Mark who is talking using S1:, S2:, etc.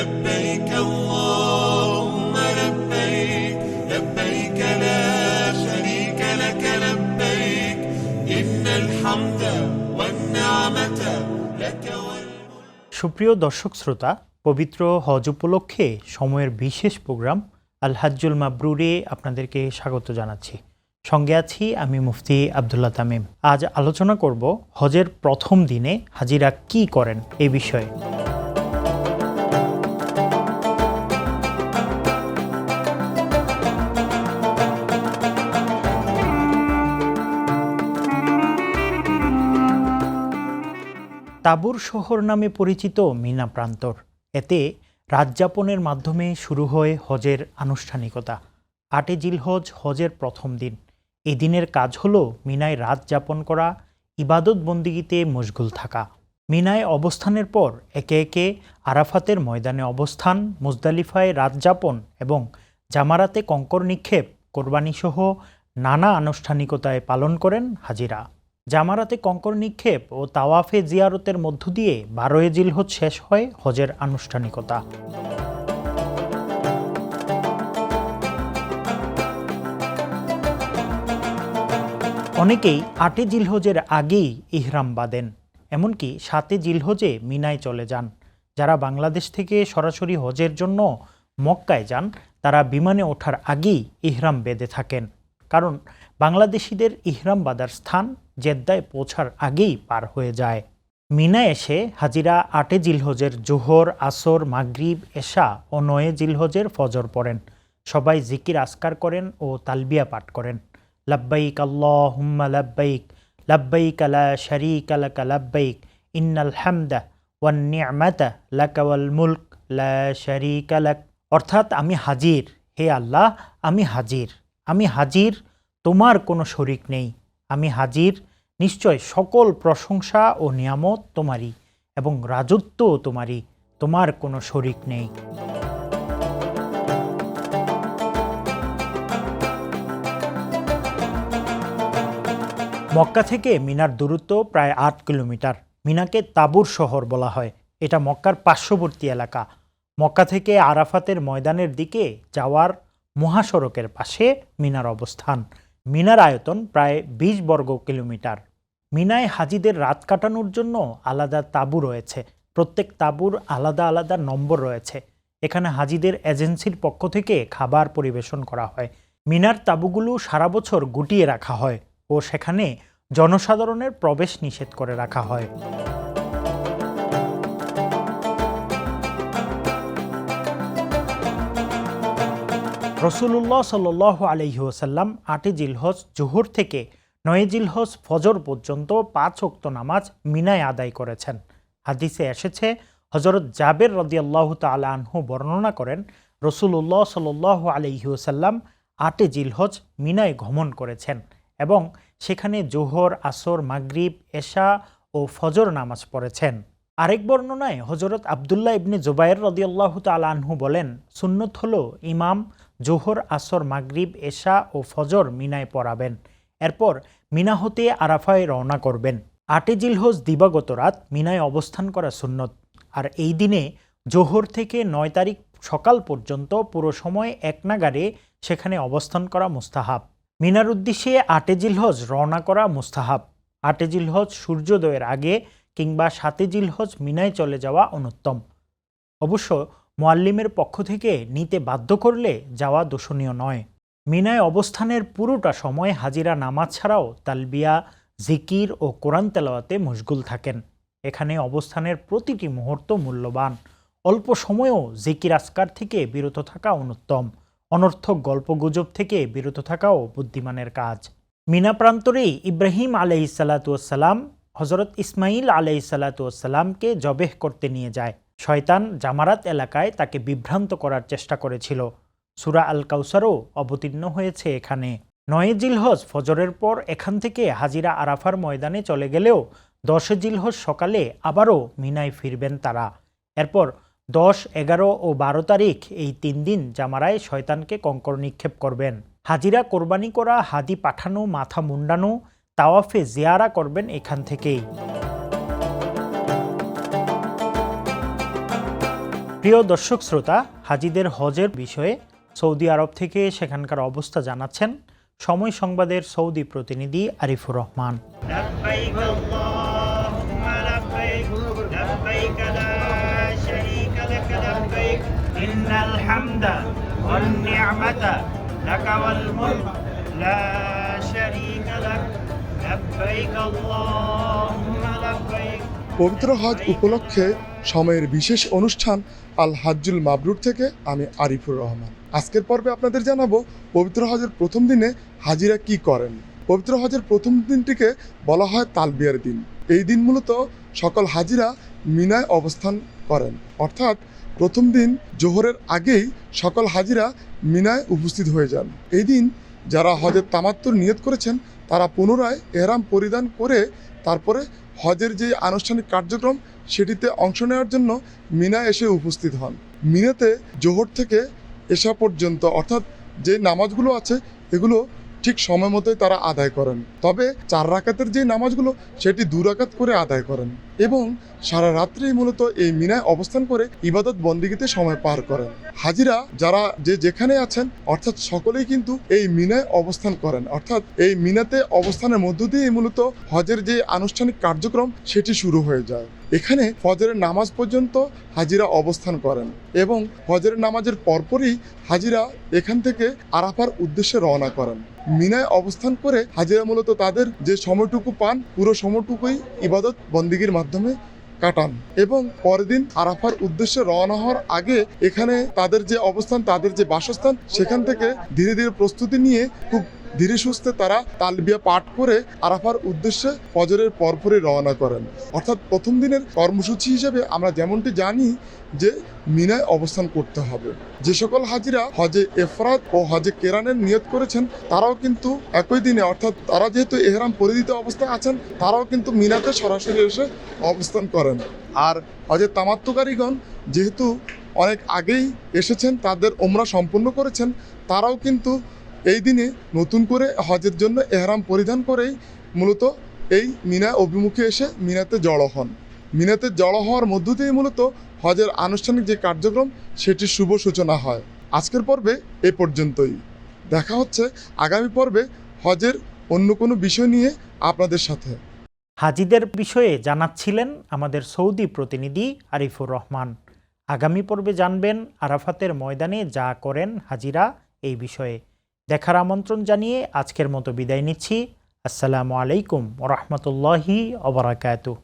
S1: لبيك اللهم لبيك لبيك لا شريك لك لبيك إن الحمد والنعمة لك والملك।
S2: সুপ্রিয় দর্শক শ্রোতা, পবিত্র হজ উপলক্ষে সময়ের বিশেষ প্রোগ্রাম আল হাজ্জুল মাবরুরে আপনাদেরকে স্বাগত জানাচ্ছি। সঙ্গে আছি আমি মুফতি আব্দুল্লাহ তামিম। আজ আলোচনা করব হজের প্রথম দিনে হাজিরা কি করেন এই বিষয়ে। তাবুর শহর নামে পরিচিত মিনা প্রান্তর। এতে রাতযাপনের মাধ্যমে শুরু হয় হজের আনুষ্ঠানিকতা। ৮ জিলহজ হজের প্রথম দিন। এই দিনের কাজ হলো মিনায় রাত যাপন করা, ইবাদত বন্দিগিতে মশগুল থাকা। মিনায় অবস্থানের পর একে একে আরাফাতের ময়দানে অবস্থান, মুজদালিফায় রাত যাপন এবং জামারাতে কঙ্কর নিক্ষেপ, কোরবানিসহ নানা আনুষ্ঠানিকতায় পালন করেন হাজিরা। জামারাতে কঙ্কর নিক্ষেপ ও তাওয়াফে জিয়ারতের মধ্য দিয়ে ১২ জিলহজ শেষ হয় হজের আনুষ্ঠানিকতা। অনেকেই ৮ জিলহজের আগেই ইহরাম বাঁধেন, এমনকি ৭ জিলহজে মিনায় চলে যান। যারা বাংলাদেশ থেকে সরাসরি হজের জন্য মক্কায় যান, তারা বিমানে ওঠার আগেই ইহরাম বেঁধে থাকেন, কারণ বাংলাদেশিদের ইহরাম বাঁধার স্থান জেদ্দায় পৌঁছার আগেই পার হয়ে যায়। মিনায় এসে হাজিরা ৮ জিলহজের জোহর, আসর, মাগরিব, এশা ও ৯ জিলহজের ফজর পড়েন। সবাই জিকির আসকার করেন ও তালবিয়া পাঠ করেন। লব্বাইক আল্লাহুম্মা লব্বাইক লব্বাইক লা শারীকা লাক লব্বাইক ইন্নাল হামদা ওয়ান নি'মাতা লাকা ওয়াল মুলক লা শারীকা লাক। অর্থাৎ আমি হাজির, হে আল্লাহ আমি হাজির, আমি হাজির, তোমার কোনো শরিক নেই। আমি হাজির, নিশ্চয় সকল প্রশংসা ও নিয়ামত তোমারই এবং রাজত্বও তোমারই, তোমার কোনো শরিক নেই। মক্কা থেকে মিনার দূরত্ব প্রায় ৮ কিলোমিটার। মিনাকে তাবুর শহর বলা হয়। এটা মক্কার পার্শ্ববর্তী এলাকা। মক্কা থেকে আরাফাতের ময়দানের দিকে যাওয়ার মহাসড়কের পাশে মিনার অবস্থান। মিনার আয়তন প্রায় ২০ বর্গ কিলোমিটার। মিনায় হাজিদের রাত কাটানোর জন্য আলাদা তাঁবু রয়েছে। প্রত্যেক তাঁবুর আলাদা আলাদা নম্বর রয়েছে। এখানে হাজিদের এজেন্সির পক্ষ থেকে খাবার পরিবেশন করা হয়। মিনার তাঁবুগুলো সারা বছর গুটিয়ে রাখা হয় ও সেখানে জনসাধারণের প্রবেশ নিষেধ করে রাখা হয়। রাসূলুল্লাহ সাল্লাল্লাহু আলাইহি ওয়াসাল্লাম ৮ জিলহজ জোহর থেকে ৯ জিলহজ ফজর পর্যন্ত ৫ ওয়াক্ত নামাজ মিনায় আদায় করেছেন। হাদিসে এসেছে, হযরত জাবের রাদিয়াল্লাহু তাআলা আনহু বর্ণনা করেন, রাসূলুল্লাহ সাল্লাল্লাহু আলাইহি ওয়াসাল্লাম ৮ জিলহজ মিনায় গমন করেছেন এবং সেখানে জোহর, আসর, মাগরিব, এশা ও ফজর নামাজ পড়েছেন। আরেক বর্ণনায় হযরত আব্দুল্লাহ ইবনে জুবায়ের রাদিয়াল্লাহু তাআলা আনহু বলেন, সুন্নত হলো ইমাম জোহর, আসর, মাগরিব, এশা ও ফজর মিনায় পড়াবেন, এরপর মিনা হতে আরাফায় রওনা করবেন। ৮ জিলহজ দিবাগত রাত মিনায় অবস্থান করা সুন্নত। আর এই দিনে জোহর থেকে ৯ তারিখ সকাল পর্যন্ত পুরো সময় এক নাগাড়ে সেখানে অবস্থান করা মুস্তাহাব। মিনার উদ্দেশ্যে ৮ জিলহজ রওনা করা মুস্তাহাব। ৮ জিলহজ সূর্যোদয়ের আগে কিংবা ৭ জিলহজ মিনায় চলে যাওয়া অনুত্তম। অবশ্য মুআল্লিমের পক্ষ থেকে নিতে বাধ্য করলে যাওয়া দোষণীয় নয়। মিনায় অবস্থানের পুরোটা সময় হাজিরা নামাজ ছাড়াও তালবিয়া, জিকির ও কোরআন তেলাওয়াতে মশগুল থাকেন। এখানে অবস্থানের প্রতিটি মুহূর্ত মূল্যবান। অল্প সময়েও জিকির আসকার থেকে বিরত থাকা অনুত্তম। অনর্থক গল্পগুজব থেকে বিরত থাকাও বুদ্ধিমানের কাজ। মিনা প্রান্তরেই ইব্রাহিম আলাইহিসসালাতু ওয়াসসালাম হযরত ইসমাইল আলাইহিসসালাতু ওয়াসসালামকে জবেহ করতে নিয়ে যায়। শয়তান জামারাত এলাকায় তাকে বিভ্রান্ত করার চেষ্টা করেছিল। সূরা আল কাউসারও অবতীর্ণ হয়েছে এখানে। ৯ জিলহজ ফজরের পর এখান থেকে হাজিরা আরাফার ময়দানে চলে গেলেও ১০ জিলহজ সকালে আবারও মিনায় ফিরবেন তারা। এরপর ১০, ১১ ও ১২ তারিখ এই ৩ দিন জামারায় শয়তানকে কঙ্কর নিক্ষেপ করবেন। হাজিরা কোরবানি করা হাদি পাঠানো, মাথা মুন্ডানো, তাওয়াফে জিয়ারা করবেন এখান থেকেই। প্রিয় দর্শক শ্রোতা, হাজিদের হজের বিষয়ে সৌদি আরব থেকে সেখানকার অবস্থা জানাচ্ছেন সময় সংবাদের সৌদি প্রতিনিধি আরিফুর রহমান।
S3: পবিত্র হজ উপলক্ষে সময়ের বিশেষ অনুষ্ঠান আল হাজ্জুল মাবরুর থেকে আমি আরিফুর রহমান। আজকের পর্বে আপনাদের জানাবো পবিত্র হজের প্রথম দিনে হাজিরা কি করেন। পবিত্র হজের প্রথম দিনটিকে বলা হয় তালবিয়ার দিন। এই দিন মূলত সকল হাজিরা মিনায় অবস্থান করেন, অর্থাৎ প্রথম দিন জোহরের আগেই সকল হাজিরা মিনায় উপস্থিত হয়ে যান। এই দিন যারা হজের তামাত্তুর নিয়ত করেছেন তারা পুনরায় এহরাম পরিধান করে তারপরে হজের যে আনুষ্ঠানিক কার্যক্রম সেটিতে অংশ নেওয়ার জন্য মিনায় এসে উপস্থিত হন। মিনাতে জোহর থেকে এশা পর্যন্ত অর্থাৎ যে নামাজগুলো আছে এগুলো ঠিক সময় মতোই তারা আদায় করেন, তবে 4 রাকাতের যে নামাজগুলো সেটি 2 রাকাত করে আদায় করেন এবং সারা রাত্রি মূলত এই মিনায় অবস্থান করে ইবাদত বন্দিগিতে সময় পার করেন। হাজিরা যারা যেখানে আছেন অর্থাৎ সকলেই কিন্তু এই মিনায় অবস্থান করেন, অর্থাৎ এই মিনাতে অবস্থানের মধ্য দিয়ে মূলত হজের যে আনুষ্ঠানিক কার্যক্রম সেটি শুরু হয়ে যায়। এখানে ফজরের নামাজ পর্যন্ত হাজিরা অবস্থান করেন এবং ফজরের নামাজের পরপরই হাজিরা এখান থেকে আরাফার উদ্দেশ্যে রওনা করেন। মিনায় অবস্থান করে হাজিরা মূলত তাদের যে সময়টুকু পান পুরো সময়টুকুই ইবাদত বন্দিগির মাধ্যমে কাটান এবং পরের দিন আরাফার উদ্দেশ্যে রওনা হওয়ার আগে এখানে তাদের যে অবস্থান, তাদের যে বাসস্থান, সেখান থেকে ধীরে ধীরে প্রস্তুতি নিয়ে খুব ধীরে সুস্থে তারা তালবিয়া পাঠ করে আরাফার উদ্দেশ্যে ফজরের পরপরই রওনা করেন। অর্থাৎ প্রথম দিনের কর্মসূচি হিসেবে আমরা যেমনটি জানি যে মিনায় অবস্থান করতে হবে। যে সকল হাজিরা হজে এফরাদ ও হজে কেরানের নিয়ত করেছেন তারাও কিন্তু একই দিনে, অর্থাৎ তারা যেহেতু এহরাম পরিহিত অবস্থায় আছেন তারাও কিন্তু মিনাতে সরাসরি এসে অবস্থান করেন। আর হজে তামাত্তুকারীগণ যেহেতু অনেক আগেই এসেছেন, তাদের ওমরা সম্পূর্ণ করেছেন, তারাও কিন্তু এই দিনে নতুন করে হজের জন্য এহরাম পরিধান করেই মূলত এই মিনা অভিমুখে এসে মিনাতে জড়ো হন। মিনাতে জড়ো হওয়ার মধ্য দিয়ে মূলত হজের আনুষ্ঠানিক যে কার্যক্রম সেটির শুভ সূচনা হয়। আজকের পর্বে এ পর্যন্তই। দেখা হচ্ছে আগামী পর্বে হজের অন্য কোনো বিষয় নিয়ে আপনাদের সাথে।
S2: হাজিদের বিষয়ে জানাচ্ছিলেন আমাদের সৌদি প্রতিনিধি আরিফুর রহমান। আগামী পর্বে জানবেন আরাফাতের ময়দানে যা করেন হাজিরা এই বিষয়ে। দেখার আমন্ত্রণ জানিয়ে আজকের মতো বিদায় নিচ্ছি। আসসালামু আলাইকুম ওয়া রাহমাতুল্লাহি ওয়া বারাকাতুহু।